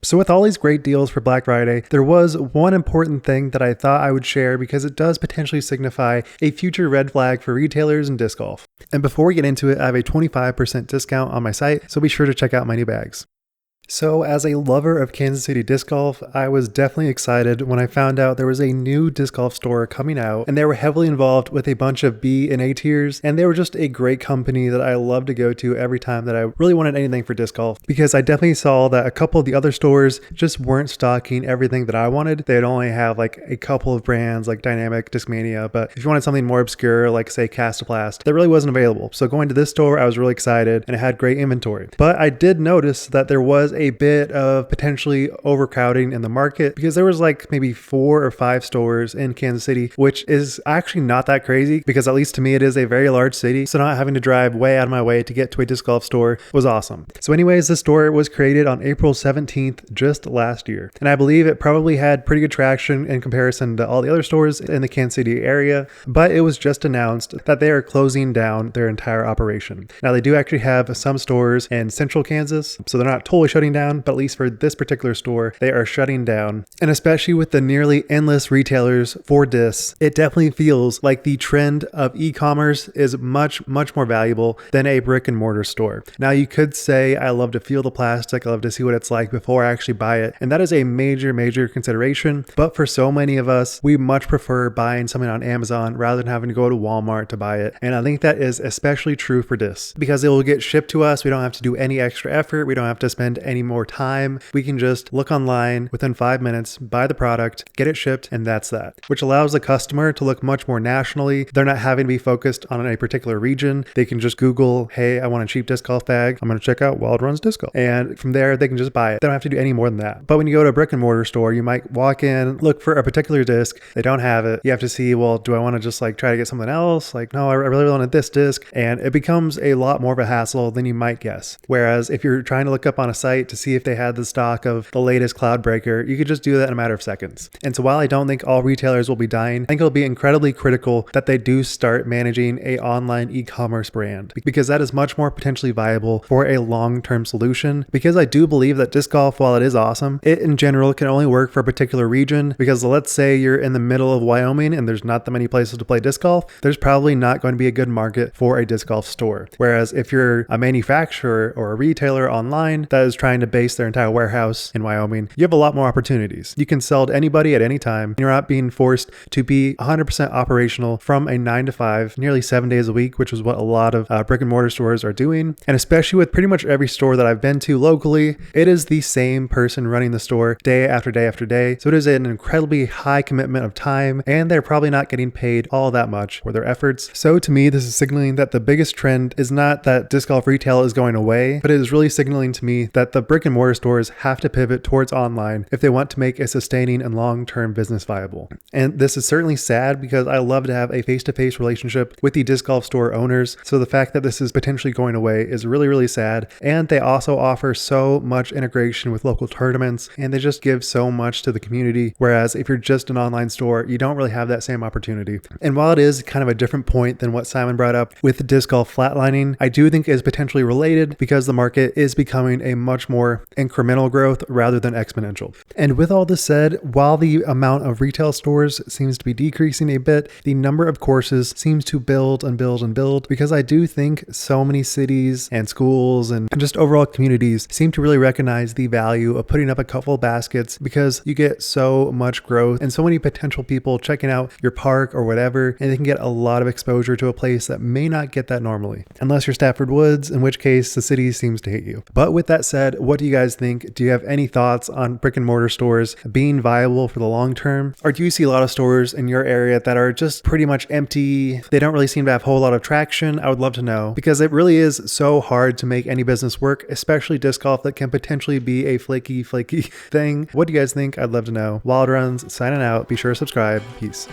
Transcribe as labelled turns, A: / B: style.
A: So with all these great deals for Black Friday, there was one important thing that I thought I would share because it does potentially signify a future red flag for retailers in disc golf. And before we get into it, I have a 25% discount on my site, so be sure to check out my new bags. So as a lover of Kansas City disc golf, I was definitely excited when I found out there was a new disc golf store coming out, and they were heavily involved with a bunch of B and A tiers, and they were just a great company that I love to go to every time that I really wanted anything for disc golf, because I definitely saw that a couple of the other stores just weren't stocking everything that I wanted. They'd only have like a couple of brands like Dynamic, Discmania, but if you wanted something more obscure like say Castoplast, that really wasn't available. So going to this store, I was really excited and it had great inventory. But I did notice that there was a bit of potentially overcrowding in the market, because there was like maybe 4 or 5 stores in Kansas City, which is actually not that crazy because at least to me it is a very large city, so not having to drive way out of my way to get to a disc golf store was awesome. So anyways, this store was created on April 17th just last year, and I believe it probably had pretty good traction in comparison to all the other stores in the Kansas City area, but it was just announced that they are closing down their entire operation. Now they do actually have some stores in central Kansas, so they're not totally shutting down, but at least for this particular store, they are shutting down. And especially with the nearly endless retailers for discs, it definitely feels like the trend of e-commerce is much more valuable than a brick and mortar store. Now you could say, I love to feel the plastic, I love to see what it's like before I actually buy it. And that is a major consideration. But for so many of us, we much prefer buying something on Amazon rather than having to go to Walmart to buy it. And I think that is especially true for discs, because it will get shipped to us. We don't have to do any extra effort. We don't have to spend any more time. We can just look online within 5 minutes, buy the product, get it shipped, and that's that, which allows the customer to look much more nationally. They're not having to be focused on a particular region. They can just Google, hey, I want a cheap disc golf bag. I'm going to check out Wild Run's Disc Golf. And from there, they can just buy it. They don't have to do any more than that. But when you go to a brick and mortar store, you might walk in, look for a particular disc. They don't have it. You have to see, well, do I want to just like try to get something else? Like, no, I really wanted this disc. And it becomes a lot more of a hassle than you might guess. Whereas if you're trying to look up on a site to see if they had the stock of the latest cloud breaker, you could just do that in a matter of seconds. And so while I don't think all retailers will be dying, I think it'll be incredibly critical that they do start managing a online e-commerce brand, because that is much more potentially viable for a long-term solution. Because I do believe that disc golf, while it is awesome, it in general can only work for a particular region, because let's say you're in the middle of Wyoming and there's not that many places to play disc golf, there's probably not going to be a good market for a disc golf store. Whereas if you're a manufacturer or a retailer online that is trying to base their entire warehouse in Wyoming, you have a lot more opportunities. You can sell to anybody at any time. You're not being forced to be 100% operational from a 9 to 5, nearly 7 days a week, which is what a lot of brick and mortar stores are doing. And especially with pretty much every store that I've been to locally, it is the same person running the store day after day after day. So it is an incredibly high commitment of time, and they're probably not getting paid all that much for their efforts. So to me, this is signaling that the biggest trend is not that disc golf retail is going away, but it is really signaling to me that the brick and mortar stores have to pivot towards online if they want to make a sustaining and long-term business viable. And this is certainly sad, because I love to have a face-to-face relationship with the disc golf store owners. So the fact that this is potentially going away is really sad. And they also offer so much integration with local tournaments, and they just give so much to the community. Whereas if you're just an online store, you don't really have that same opportunity. And while it is kind of a different point than what Simon brought up with disc golf flatlining, I do think it is potentially related, because the market is becoming a much more incremental growth rather than exponential. And with all this said, while the amount of retail stores seems to be decreasing a bit, the number of courses seems to build, because I do think so many cities and schools and just overall communities seem to really recognize the value of putting up a couple of baskets, because you get so much growth and so many potential people checking out your park or whatever, and they can get a lot of exposure to a place that may not get that normally, unless you're Stafford Woods, in which case the city seems to hate you. But with that said, what do you guys think? Do you have any thoughts on brick and mortar stores being viable for the long term? Or do you see a lot of stores in your area that are just pretty much empty? They don't really seem to have a whole lot of traction. I would love to know, because it really is so hard to make any business work, especially disc golf that can potentially be a flaky thing. What do you guys think? I'd love to know. Wild Runs signing out. Be sure to subscribe. Peace.